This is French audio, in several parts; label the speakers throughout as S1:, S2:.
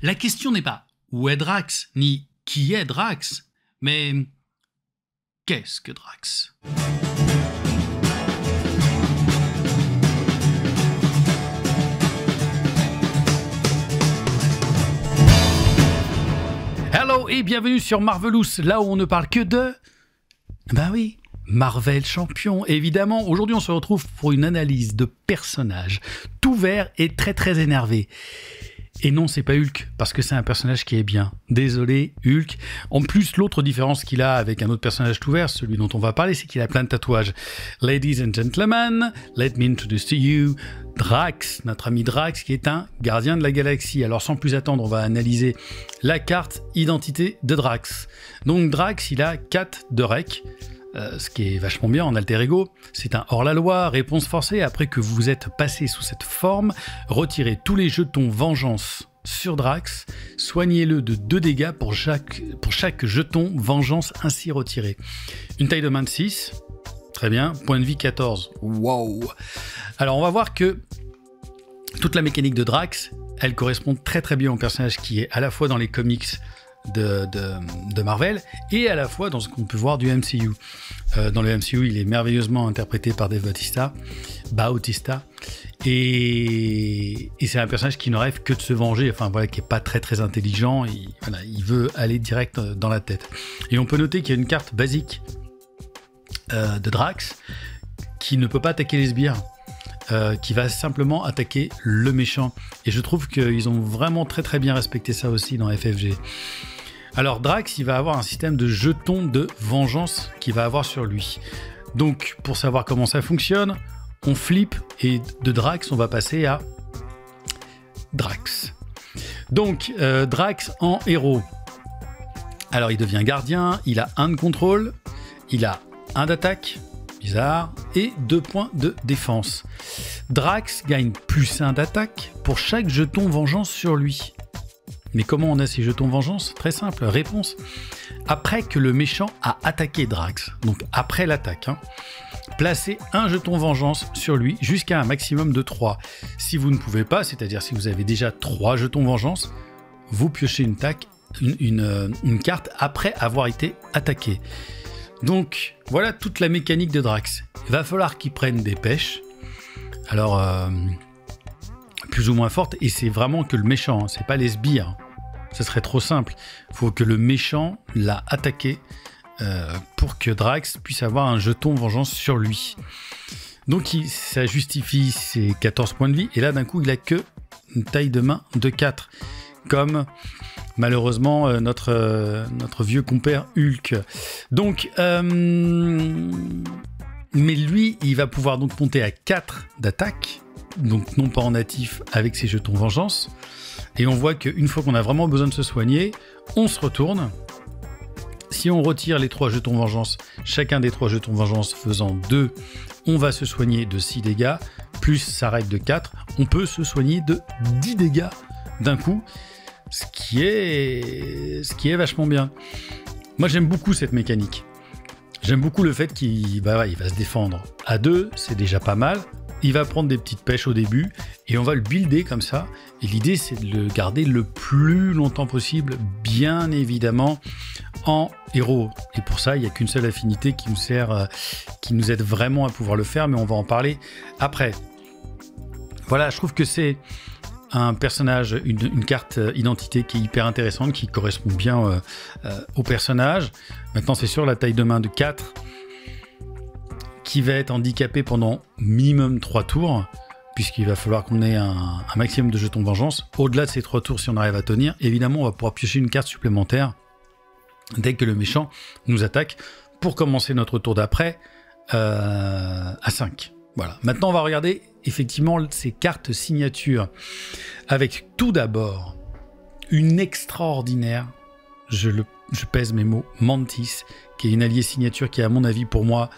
S1: La question n'est pas où est Drax, ni qui est Drax, mais qu'est-ce que Drax? Hello et bienvenue sur Marvelous, là où on ne parle que de... Ben oui, Marvel champion, évidemment. Aujourd'hui, on se retrouve pour une analyse de personnages tout vert et très énervé. Et non, c'est pas Hulk, parce que c'est un personnage qui est bien. Désolé, Hulk. En plus, l'autre différence qu'il a avec un autre personnage tout vert, celui dont on va parler, c'est qu'il a plein de tatouages. Ladies and gentlemen, let me introduce to you Drax, notre ami Drax, qui est un gardien de la galaxie. Alors, sans plus attendre, on va analyser la carte identité de Drax. Donc, Drax, il a 4 de rec. Ce qui est vachement bien en alter ego, c'est un hors-la-loi, réponse forcée, après que vous êtes passé sous cette forme, retirez tous les jetons vengeance sur Drax, soignez-le de 2 dégâts pour chaque jeton vengeance ainsi retiré. Une taille de main de 6, très bien, point de vie 14, wow. Alors on va voir que toute la mécanique de Drax, elle correspond très bien au personnage qui est à la fois dans les comics de Marvel et à la fois dans ce qu'on peut voir du MCU. Dans le MCU, il est merveilleusement interprété par Dave Bautista et c'est un personnage qui ne rêve que de se venger, enfin voilà, qui est pas très intelligent, il veut aller direct dans la tête. Et on peut noter qu'il y a une carte basique de Drax qui ne peut pas attaquer les sbires. Qui va simplement attaquer le méchant. Et je trouve qu'ils ont vraiment très bien respecté ça aussi dans FFG. Alors Drax, il va avoir un système de jetons de vengeance qu'il va avoir sur lui. Donc pour savoir comment ça fonctionne, on flippe et de Drax, on va passer à Drax. Donc Drax en héros. Alors il devient gardien, il a 1 de contrôle, il a 1 d'attaque, bizarre, et 2 points de défense. Drax gagne +1 d'attaque pour chaque jeton vengeance sur lui. Mais comment on a ces jetons vengeance? Très simple, réponse. Après que le méchant a attaqué Drax, donc après l'attaque, placez 1 jeton vengeance sur lui jusqu'à un maximum de 3. Si vous ne pouvez pas, c'est-à-dire si vous avez déjà 3 jetons vengeance, vous piochez une carte après avoir été attaqué. Donc, voilà toute la mécanique de Drax. Il va falloir qu'il prenne des pêches. Alors, plus ou moins fortes. Et c'est vraiment que le méchant, c'est pas les sbires. Ce serait trop simple. Il faut que le méchant l'a attaqué pour que Drax puisse avoir un jeton vengeance sur lui. Donc, ça justifie ses 14 points de vie. Et là, d'un coup, il a que une taille de main de 4. Comme... malheureusement, notre vieux compère Hulk. Donc, mais lui, il va pouvoir donc monter à 4 d'attaque, donc non pas en natif avec ses jetons vengeance. Et on voit qu'une fois qu'on a vraiment besoin de se soigner, on se retourne. Si on retire les 3 jetons vengeance, chacun des 3 jetons vengeance faisant 2, on va se soigner de 6 dégâts, plus sa règle de 4, on peut se soigner de 10 dégâts d'un coup. Ce qui est vachement bien. Moi, j'aime beaucoup cette mécanique. J'aime beaucoup le fait qu'il va se défendre à 2, c'est déjà pas mal. Il va prendre des petites pêches au début et on va le builder comme ça. Et l'idée, c'est de le garder le plus longtemps possible, bien évidemment, en héros. Et pour ça, il n'y a qu'une seule affinité qui nous sert, qui nous aide vraiment à pouvoir le faire, mais on va en parler après. Voilà, je trouve que c'est un personnage, une carte identité qui est hyper intéressante, qui correspond bien au personnage. Maintenant, c'est sûr, la taille de main de 4, qui va être handicapé pendant minimum 3 tours, puisqu'il va falloir qu'on ait un maximum de jetons vengeance. Au-delà de ces 3 tours, si on arrive à tenir, évidemment, on va pouvoir piocher une carte supplémentaire dès que le méchant nous attaque, pour commencer notre tour d'après à 5. Voilà. Maintenant, on va regarder effectivement ces cartes signatures avec tout d'abord une extraordinaire, je pèse mes mots, Mantis, qui est une alliée signature qui, à mon avis, pour moi,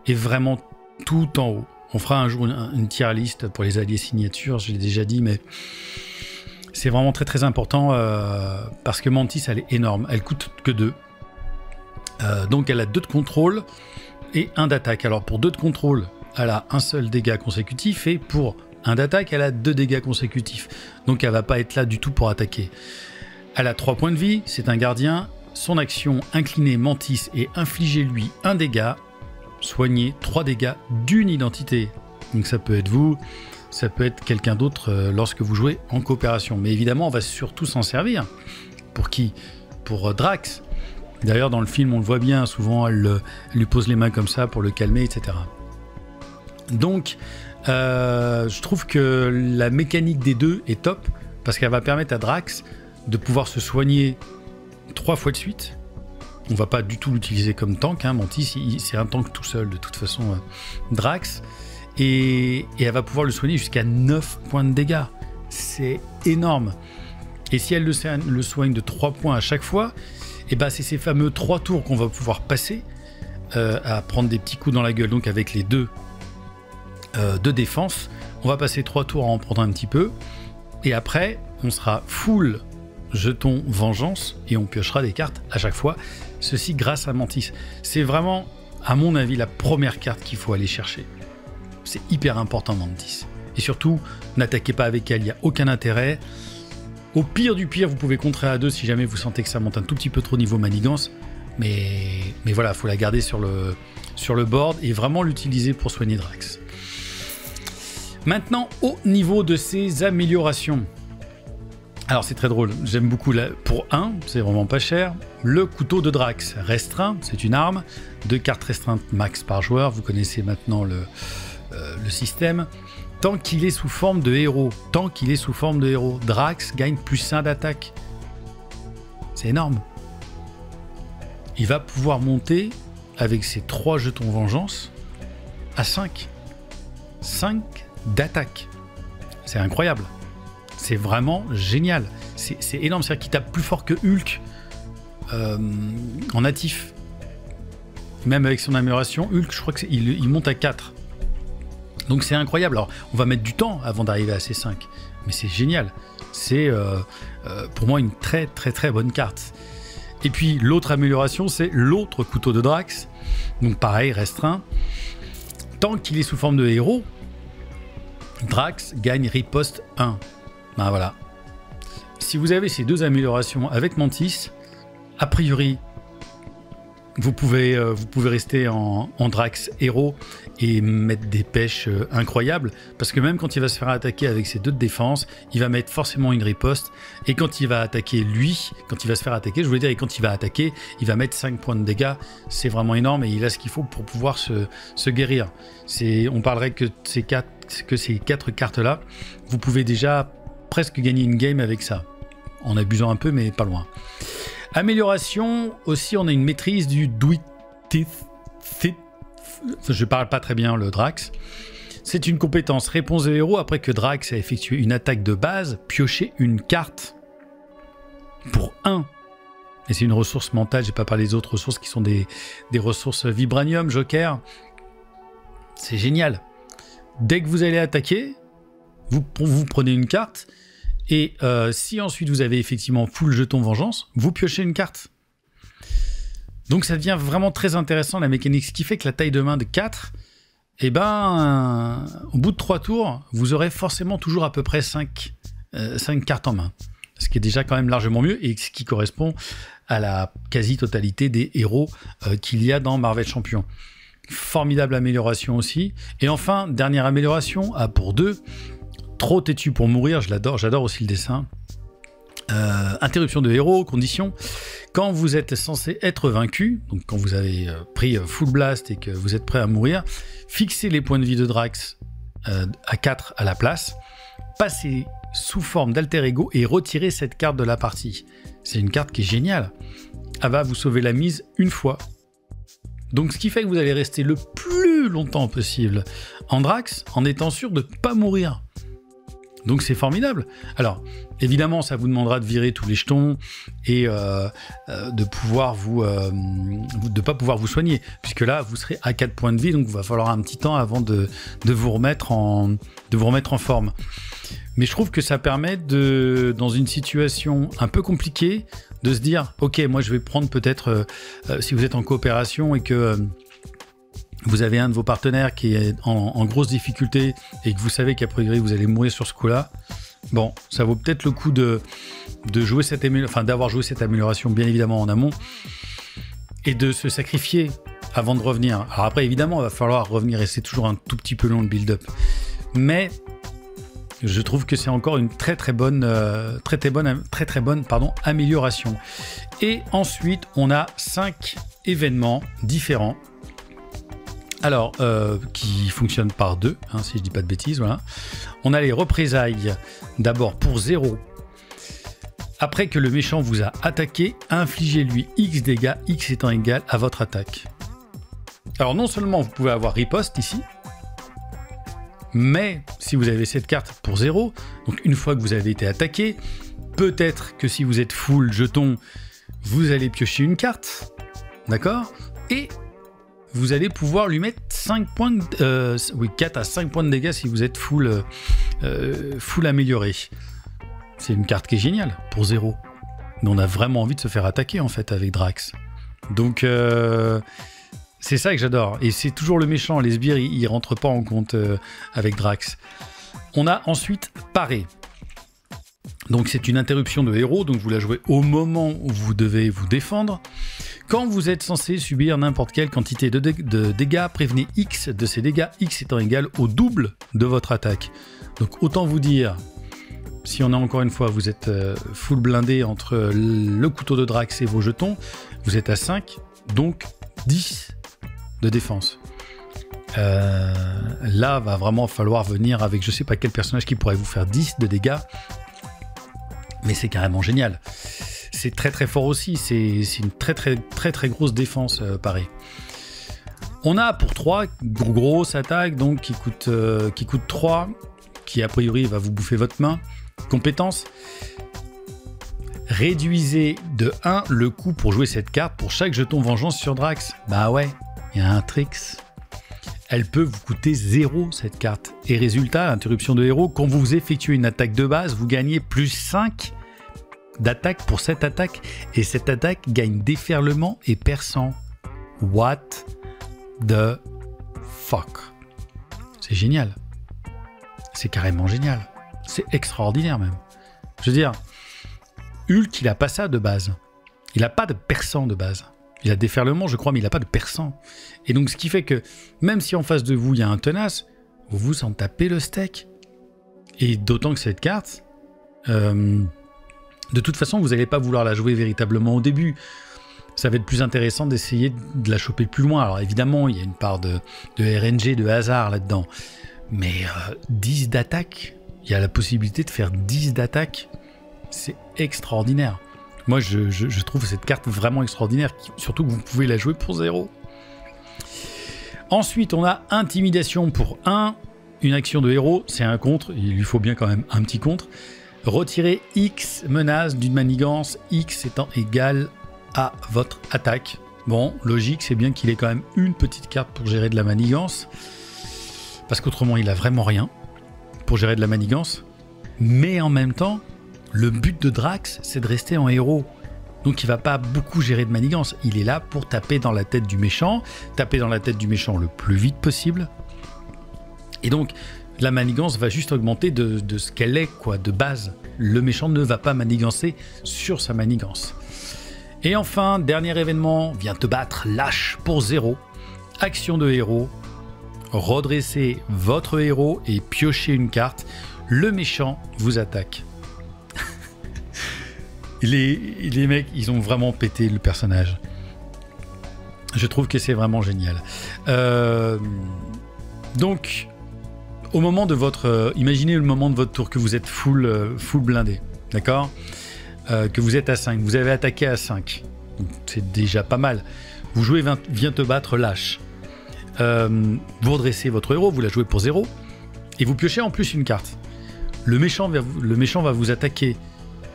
S1: est vraiment tout en haut. On fera un jour une tier list pour les alliés signatures, je l'ai déjà dit, mais c'est vraiment très important parce que Mantis, elle est énorme. Elle coûte que 2. Donc, elle a 2 de contrôle et 1 d'attaque. Alors, pour 2 de contrôle, elle a un seul dégât consécutif, et pour 1 d'attaque, elle a 2 dégâts consécutifs. Donc elle va pas être là du tout pour attaquer. Elle a 3 points de vie, c'est un gardien. Son action, incliner Mantis et infliger lui 1 dégât, soigner 3 dégâts d'une identité. Donc ça peut être vous, ça peut être quelqu'un d'autre lorsque vous jouez en coopération. Mais évidemment, on va surtout s'en servir. Pour qui? Pour Drax. D'ailleurs, dans le film, on le voit bien, souvent elle lui pose les mains comme ça pour le calmer, etc. Donc, je trouve que la mécanique des deux est top, parce qu'elle va permettre à Drax de pouvoir se soigner 3 fois de suite. On va pas du tout l'utiliser comme tank, hein. Mantis, c'est un tank tout seul, de toute façon, Drax. Et elle va pouvoir le soigner jusqu'à 9 points de dégâts. C'est énorme. Et si elle le soigne de 3 points à chaque fois, et ben c'est ces fameux 3 tours qu'on va pouvoir passer à prendre des petits coups dans la gueule. Donc avec les deux de défense, on va passer 3 tours à en prendre un petit peu. Et après, on sera full jeton vengeance et on piochera des cartes à chaque fois. Ceci grâce à Mantis. C'est vraiment, à mon avis, la première carte qu'il faut aller chercher. C'est hyper important, Mantis. Et surtout, n'attaquez pas avec elle, il n'y a aucun intérêt. Au pire du pire, vous pouvez contrer à 2 si jamais vous sentez que ça monte un tout petit peu trop niveau manigance. Mais voilà, il faut la garder sur le board et vraiment l'utiliser pour soigner Drax. Maintenant, au niveau de ses améliorations. Alors c'est très drôle, j'aime beaucoup, pour 1, c'est vraiment pas cher, le couteau de Drax. Restreint, c'est une arme, 2 cartes restreintes max par joueur, vous connaissez maintenant le système. Tant qu'il est sous forme de héros, Drax gagne +1 d'attaque. C'est énorme. Il va pouvoir monter avec ses 3 jetons vengeance à 5. 5 d'attaque. C'est incroyable. C'est vraiment génial. C'est énorme. C'est-à-dire qu'il tape plus fort que Hulk en natif. Même avec son amélioration, Hulk, je crois qu'il monte à 4. Donc c'est incroyable. Alors, on va mettre du temps avant d'arriver à ces 5. Mais c'est génial. C'est pour moi une très très très bonne carte. Et puis l'autre amélioration, c'est l'autre couteau de Drax. Donc pareil, restreint. Tant qu'il est sous forme de héros, Drax gagne riposte 1. Ben voilà. Si vous avez ces 2 améliorations avec Mantis, a priori, vous pouvez rester en Drax héros et mettre des pêches incroyables, parce que même quand il va se faire attaquer avec ses 2 de défense, il va mettre forcément une riposte, et quand il va attaquer quand il va se faire attaquer, je voulais dire, et quand il va attaquer, il va mettre 5 points de dégâts. C'est vraiment énorme, et il a ce qu'il faut pour pouvoir se guérir. On parlerait que ces 4 cartes-là, vous pouvez déjà presque gagner une game avec ça, en abusant un peu, mais pas loin. Amélioration, aussi on a une maîtrise du je parle pas très bien le Drax. C'est une compétence réponse de héros. Après que Drax a effectué une attaque de base, piochez une carte pour 1. Et c'est une ressource mentale, j'ai pas parlé des autres ressources qui sont des ressources vibranium, joker. C'est génial. Dès que vous allez attaquer, vous prenez une carte. Et si ensuite vous avez effectivement full jeton vengeance, vous piochez une carte. Donc ça devient vraiment très intéressant la mécanique, ce qui fait que la taille de main de 4, et ben au bout de 3 tours, vous aurez forcément toujours à peu près 5 cartes en main. Ce qui est déjà quand même largement mieux et ce qui correspond à la quasi-totalité des héros qu'il y a dans Marvel Champions. Formidable amélioration aussi. Et enfin, dernière amélioration, pour 2, trop têtu pour mourir, j'adore aussi le dessin. Interruption de héros, condition. Quand vous êtes censé être vaincu, donc quand vous avez pris full blast et que vous êtes prêt à mourir, fixez les points de vie de Drax à 4 à la place, passez sous forme d'alter ego et retirez cette carte de la partie. C'est une carte qui est géniale. Elle va vous sauver la mise une fois. Donc ce qui fait que vous allez rester le plus longtemps possible en Drax en étant sûr de ne pas mourir. Donc c'est formidable. Alors, évidemment, ça vous demandera de virer tous les jetons et de pas pouvoir vous soigner, puisque là, vous serez à 4 points de vie, donc il va falloir un petit temps avant de vous remettre en forme. Mais je trouve que ça permet dans une situation un peu compliquée, de se dire, ok, moi je vais prendre peut-être, si vous êtes en coopération et que vous avez un de vos partenaires qui est en grosse difficulté et que vous savez qu'a priori vous allez mourir sur ce coup-là, bon, ça vaut peut-être le coup de jouer d'avoir joué cette amélioration bien évidemment en amont et de se sacrifier avant de revenir. Alors après, évidemment, il va falloir revenir et c'est toujours un tout petit peu long le build-up. Mais je trouve que c'est encore une très bonne amélioration. Et ensuite, on a 5 événements différents. Alors, qui fonctionnent par 2, hein, si je dis pas de bêtises, voilà. On a les représailles, d'abord pour 0. Après que le méchant vous a attaqué, infligez-lui X dégâts, X étant égal à votre attaque. Alors non seulement vous pouvez avoir riposte ici, mais si vous avez cette carte pour 0, donc une fois que vous avez été attaqué, peut-être que si vous êtes full jeton, vous allez piocher une carte, d'accord? Et vous allez pouvoir lui mettre 4 à 5 points de dégâts si vous êtes full amélioré. C'est une carte qui est géniale pour 0. Mais on a vraiment envie de se faire attaquer en fait avec Drax. Donc c'est ça que j'adore. Et c'est toujours le méchant. Les sbires, ils rentrent pas en compte avec Drax. On a ensuite Paré. Donc c'est une interruption de héros. Donc vous la jouez au moment où vous devez vous défendre. Quand vous êtes censé subir n'importe quelle quantité de dégâts, prévenez X de ces dégâts, X étant égal au double de votre attaque. Donc autant vous dire, si on a encore une fois, vous êtes full blindé entre le couteau de Drax et vos jetons, vous êtes à 5, donc 10 de défense. Là, va vraiment falloir venir avec je sais pas quel personnage qui pourrait vous faire 10 de dégâts, mais c'est carrément génial. C'est très fort aussi, c'est une très grosse défense, pareil. On a pour 3, grosse attaque, donc qui coûte 3, qui a priori va vous bouffer votre main. Compétence. Réduisez de 1 le coût pour jouer cette carte pour chaque jeton vengeance sur Drax. Bah ouais, il y a un tricks. Elle peut vous coûter 0 cette carte. Et résultat, interruption de héros, quand vous effectuez une attaque de base, vous gagnez plus 5 d'attaque pour cette attaque. Et cette attaque gagne déferlement et perçant. What the fuck? C'est génial. C'est carrément génial. C'est extraordinaire même. Je veux dire, Hulk, il a pas ça de base. Il a pas de perçant de base. Il a déferlement, je crois, mais il a pas de perçant. Et donc, ce qui fait que, même si en face de vous, il y a un tenace, vous vous en tapez le steak. Et d'autant que cette carte, de toute façon, vous n'allez pas vouloir la jouer véritablement au début. Ça va être plus intéressant d'essayer de la choper plus loin. Alors évidemment, il y a une part de RNG, de hasard là-dedans. Mais 10 d'attaque, il y a la possibilité de faire 10 d'attaque. C'est extraordinaire. Moi, je trouve cette carte vraiment extraordinaire. Surtout que vous pouvez la jouer pour 0. Ensuite, on a Intimidation pour 1. Une action de héros, c'est un contre. Il lui faut bien quand même un petit contre. Retirez X menace d'une manigance, X étant égal à votre attaque. Bon, logique, c'est bien qu'il ait quand même une petite carte pour gérer de la manigance. Parce qu'autrement, il a vraiment rien pour gérer de la manigance. Mais en même temps, le but de Drax, c'est de rester en héros. Donc il va pas beaucoup gérer de manigance. Il est là pour taper dans la tête du méchant. Taper dans la tête du méchant le plus vite possible. Et donc, la manigance va juste augmenter de ce qu'elle est, quoi, de base. Le méchant ne va pas manigancer sur sa manigance. Et enfin, dernier événement, viens te battre, lâche pour 0. Action de héros. Redressez votre héros et piochez une carte. Le méchant vous attaque. Les mecs, ils ont vraiment pété le personnage. Je trouve que c'est vraiment génial. Donc, au moment de votre... imaginez le moment de votre tour que vous êtes full blindé, d'accord, que vous êtes à 5, vous avez attaqué à 5. C'est déjà pas mal. Vous jouez viens te battre, lâche. Vous redressez votre héros, vous la jouez pour 0, et vous piochez en plus une carte. Le méchant va vous attaquer.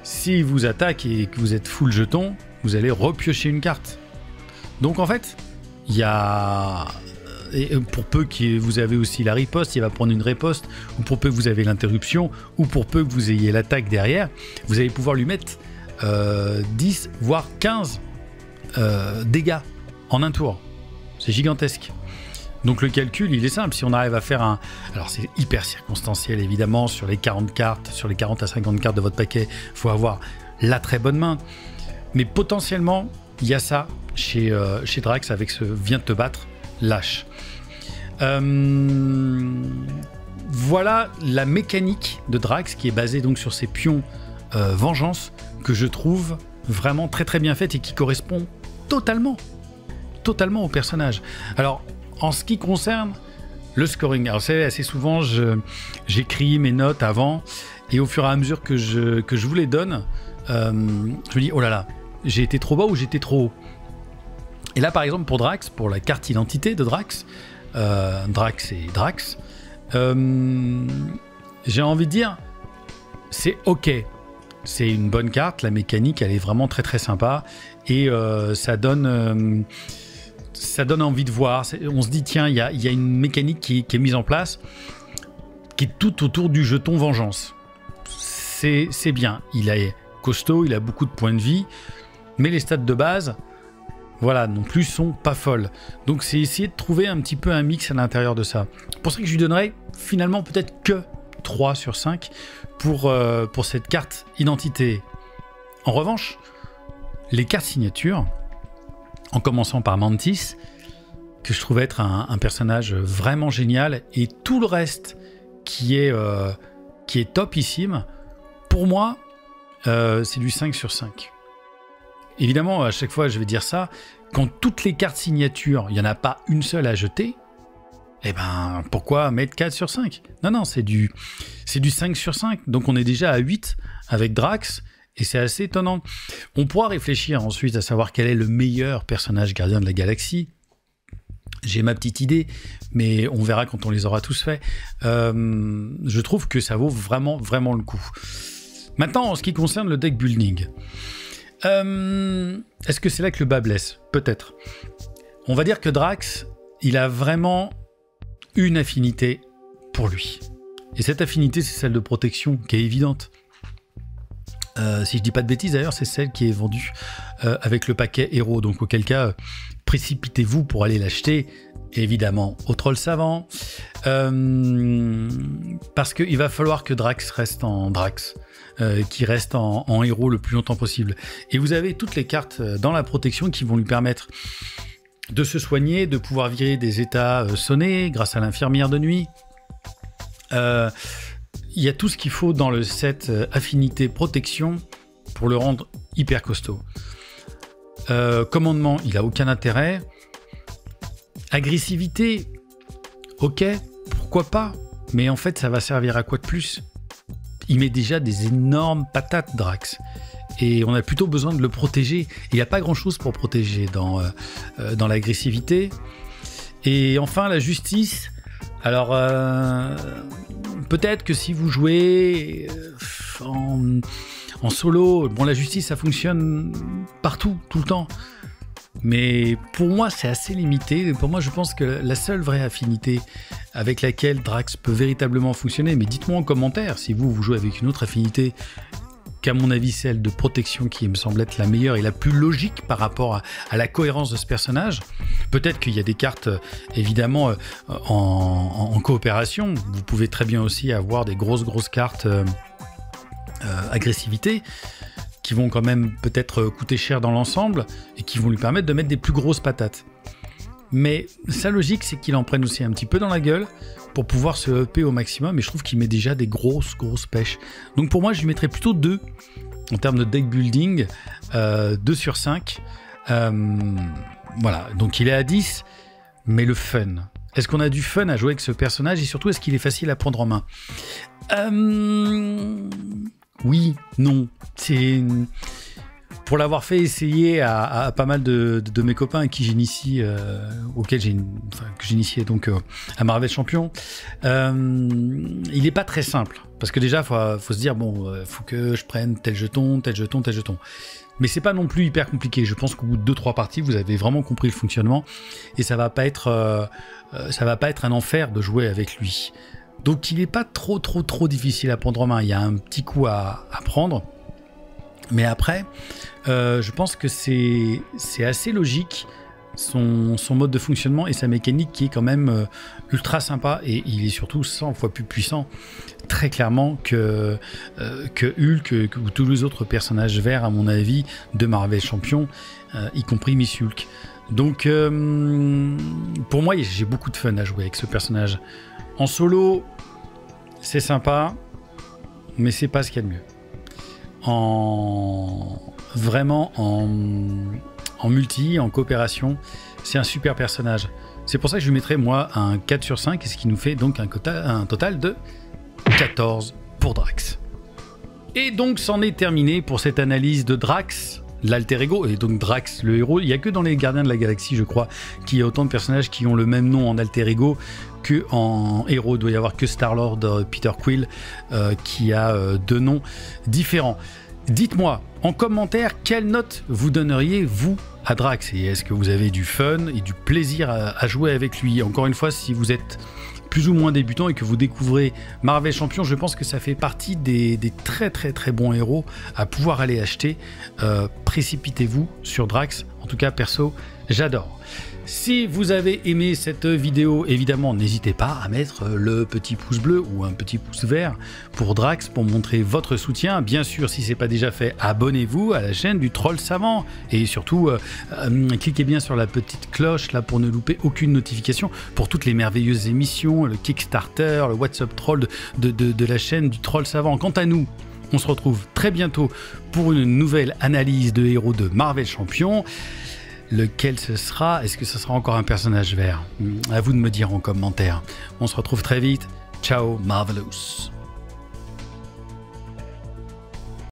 S1: Si vous attaque et que vous êtes full jeton, vous allez repiocher une carte. Donc en fait, il y a... Et pour peu que vous avez aussi la riposte, il va prendre une riposte, ou pour peu que vous avez l'interruption, ou pour peu que vous ayez l'attaque derrière, vous allez pouvoir lui mettre 10, voire 15 dégâts en un tour. C'est gigantesque. Donc le calcul, il est simple. Si on arrive à faire un... Alors c'est hyper circonstanciel, évidemment, sur les 40 cartes, sur les 40 à 50 cartes de votre paquet, il faut avoir la très bonne main. Mais potentiellement, il y a ça chez Drax avec ce « viens te battre, lâche ». Voilà la mécanique de Drax qui est basée donc sur ses pions vengeance que je trouve vraiment très très bien faite et qui correspond totalement au personnage. Alors en ce qui concerne le scoring, alors c'est assez souvent j'écris mes notes avant et au fur et à mesure que je vous les donne, je me dis oh là là, j'ai été trop bas ou j'étais trop haut. Et là par exemple pour Drax, pour la carte identité de Drax, Drax et Drax, j'ai envie de dire c'est ok, c'est une bonne carte, la mécanique elle est vraiment très très sympa et ça donne envie de voir. On se dit tiens, il y a une mécanique qui est mise en place qui est tout autour du jeton vengeance. C'est bien, il est costaud, il a beaucoup de points de vie, mais les stats de base voilà, non plus sont pas folles. Donc c'est essayer de trouver un petit peu un mix à l'intérieur de ça. Pour ça que je lui donnerais finalement peut-être que 3 sur 5 pour cette carte identité. En revanche, les cartes signatures, en commençant par Mantis, que je trouve être un personnage vraiment génial, et tout le reste qui est topissime, pour moi, c'est du 5 sur 5. Évidemment, à chaque fois, je vais dire ça, quand toutes les cartes signatures, il n'y en a pas une seule à jeter, eh ben, pourquoi mettre 4 sur 5 ? Non, c'est du 5 sur 5, donc on est déjà à 8 avec Drax, et c'est assez étonnant. On pourra réfléchir ensuite à savoir quel est le meilleur personnage gardien de la galaxie. J'ai ma petite idée, mais on verra quand on les aura tous faits. Je trouve que ça vaut vraiment, vraiment le coup. Maintenant, en ce qui concerne le deck building, est-ce que c'est là que le bas blesse ? Peut-être. On va dire que Drax, il a vraiment une affinité pour lui. Et cette affinité, c'est celle de protection, qui est évidente. Si je dis pas de bêtises, d'ailleurs, c'est celle qui est vendue avec le paquet héros. Donc, auquel cas, précipitez-vous pour aller l'acheter, évidemment, au troll savant. Parce qu'il va falloir que Drax reste en Drax. Qui reste en héros le plus longtemps possible. Et vous avez toutes les cartes dans la protection qui vont lui permettre de se soigner, de pouvoir virer des états sonnés grâce à l'infirmière de nuit. Il y a tout ce qu'il faut dans le set affinité protection pour le rendre hyper costaud. Commandement, il a aucun intérêt. Agressivité, ok, pourquoi pas, mais en fait ça va servir à quoi de plus ? Il met déjà des énormes patates, Drax. Et on a plutôt besoin de le protéger. Il n'y a pas grand-chose pour protéger dans l'agressivité. Et enfin, la justice. Alors, peut-être que si vous jouez en solo, bon, la justice, ça fonctionne partout, tout le temps. Mais pour moi, c'est assez limité. Pour moi, je pense que la seule vraie affinité avec laquelle Drax peut véritablement fonctionner, mais dites-moi en commentaire si vous jouez avec une autre affinité qu'à mon avis celle de protection qui me semble être la meilleure et la plus logique par rapport à la cohérence de ce personnage. Peut-être qu'il y a des cartes évidemment en coopération. Vous pouvez très bien aussi avoir des grosses cartes agressivité qui vont quand même peut-être coûter cher dans l'ensemble et qui vont lui permettre de mettre des plus grosses patates. Mais sa logique, c'est qu'il en prenne aussi un petit peu dans la gueule pour pouvoir se upper au maximum, et je trouve qu'il met déjà des grosses pêches. Donc pour moi, je lui mettrais plutôt 2 en termes de deck building, 2 sur 5. Voilà, donc il est à 10, mais le fun. Est-ce qu'on a du fun à jouer avec ce personnage, et surtout, est-ce qu'il est facile à prendre en main ? Oui, non. C'est... Pour l'avoir fait essayer à pas mal de mes copains à qui j'initie, auxquels que j'initiais donc à Marvel Champion, il n'est pas très simple. Parce que déjà, faut se dire, bon, faut que je prenne tel jeton. Mais c'est pas non plus hyper compliqué. Je pense qu'au bout de 2-3 parties, vous avez vraiment compris le fonctionnement. Et ça va pas être un enfer de jouer avec lui. Donc il n'est pas trop difficile à prendre en main. Il y a un petit coup à prendre. Mais après, je pense que c'est assez logique son mode de fonctionnement et sa mécanique qui est quand même ultra sympa, et il est surtout 100 fois plus puissant très clairement que Hulk, ou tous les autres personnages verts à mon avis de Marvel Champion, y compris Miss Hulk. Donc pour moi j'ai beaucoup de fun à jouer avec ce personnage. En solo c'est sympa, mais c'est pas ce qu'il y a de mieux. Vraiment en multi, en coopération, c'est un super personnage. C'est pour ça que je lui mettrais moi un 4 sur 5, ce qui nous fait donc un total de 14 pour Drax. Et donc c'en est terminé pour cette analyse de Drax, l'alter ego, et donc Drax le héros. Il n'y a que dans les Gardiens de la Galaxie, je crois, qu'il y a autant de personnages qui ont le même nom en alter ego que en héros. Il doit y avoir que Star-Lord, Peter Quill, qui a deux noms différents. Dites-moi en commentaire quelle note vous donneriez vous à Drax, et est-ce que vous avez du fun et du plaisir à jouer avec lui. Encore une fois, si vous êtes plus ou moins débutant et que vous découvrez Marvel Champion, je pense que ça fait partie des très bons héros à pouvoir aller acheter. Précipitez-vous sur Drax. En tout cas, perso, j'adore. Si vous avez aimé cette vidéo, évidemment, n'hésitez pas à mettre le petit pouce bleu ou un petit pouce vert pour Drax, pour montrer votre soutien. Bien sûr, si ce n'est pas déjà fait, abonnez-vous à la chaîne du Troll Savant. Et surtout, cliquez bien sur la petite cloche là pour ne louper aucune notification pour toutes les merveilleuses émissions, le Kickstarter, le WhatsApp Troll de la chaîne du Troll Savant. Quant à nous, on se retrouve très bientôt pour une nouvelle analyse de héros de Marvel Champion. Lequel ce sera? Est-ce que ce sera encore un personnage vert? À vous de me dire en commentaire. On se retrouve très vite. Ciao, Marvelous.